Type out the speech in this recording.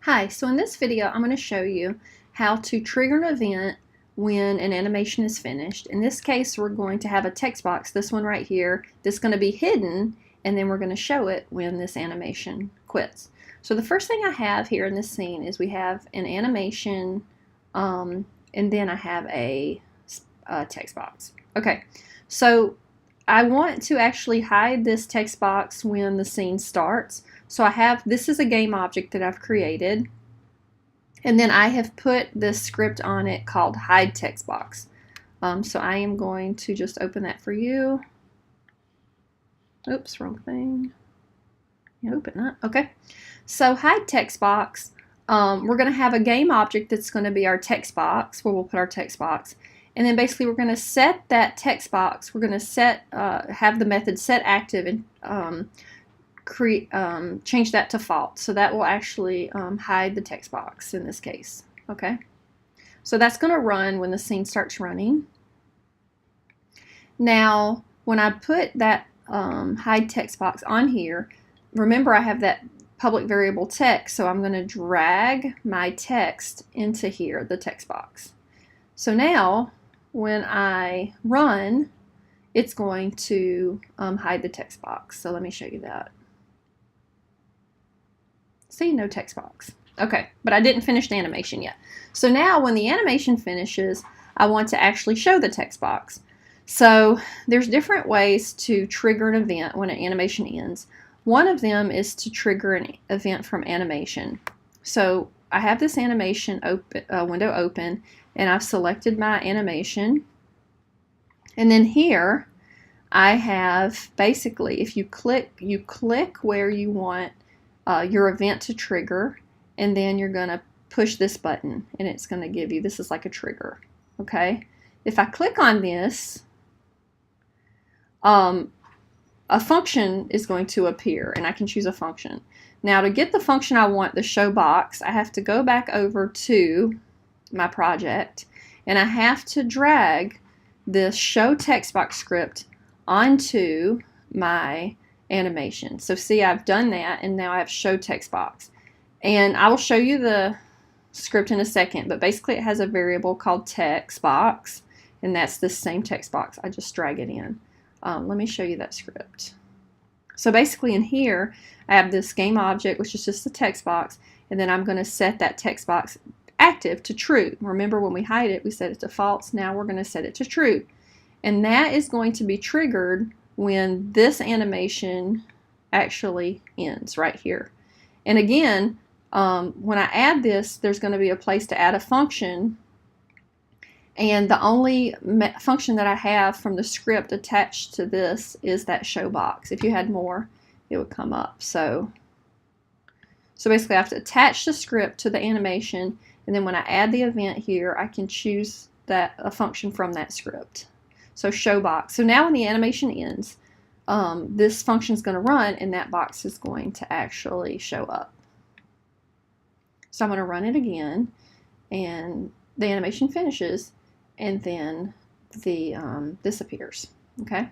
Hi, so in this video I'm going to show you how to trigger an event when an animation is finished. In this case we're going to have a text box, this one right here, that's going to be hidden, and then we're going to show it when this animation quits. So the first thing I have here in this scene is we have an animation and then I have a text box. Okay, so I want to actually hide this text box when the scene starts. So I have, this is a game object that I've created, and then I have put this script on it called hide text box. So I am going to just open that for you. Oops, wrong thing. Open that. Okay. So hide text box, we're going to have a game object that's going to be our text box, where we'll put our text box. And then basically we're going to set that text box, we're going to set, have the method set active and change that to false. So that will actually hide the text box in this case. Okay. So that's going to run when the scene starts running. Now, when I put that hide text box on here, remember I have that public variable text, so I'm going to drag my text into here, the text box. So now, when I run, it's going to hide the text box. So let me show you that. See, no text box. Okay, but I didn't finish the animation yet. So now when the animation finishes, I want to actually show the text box. So there's different ways to trigger an event when an animation ends. One of them is to trigger an event from animation. So I have this animation window open, and I've selected my animation. And then here I have basically, if you click where you want your event to trigger, and then you're going to push this button and it's going to give you, this is like a trigger. Okay, if I click on this, a function is going to appear, and I can choose a function. Now, to get the function I want, the show box, I have to go back over to my project, and I have to drag this show text box script onto my animation. So see, I've done that, and now I have show text box. And I will show you the script in a second, but basically it has a variable called text box, and that's the same text box. I just drag it in. Let me show you that script. So basically in here, I have this game object, which is just the text box, and then I'm going to set that text box active to true. Remember, when we hide it, we set it to false. Now we're going to set it to true. And that is going to be triggered when this animation actually ends right here. And again, when I add this, there's going to be a place to add a function, and the only function that I have from the script attached to this is that show box. If you had more, it would come up. So basically I have to attach the script to the animation, and then when I add the event here, I can choose a function from that script. So show box. So now when the animation ends, this function is going to run, and that box is going to actually show up. So I'm going to run it again, and the animation finishes, and then this appears. Okay.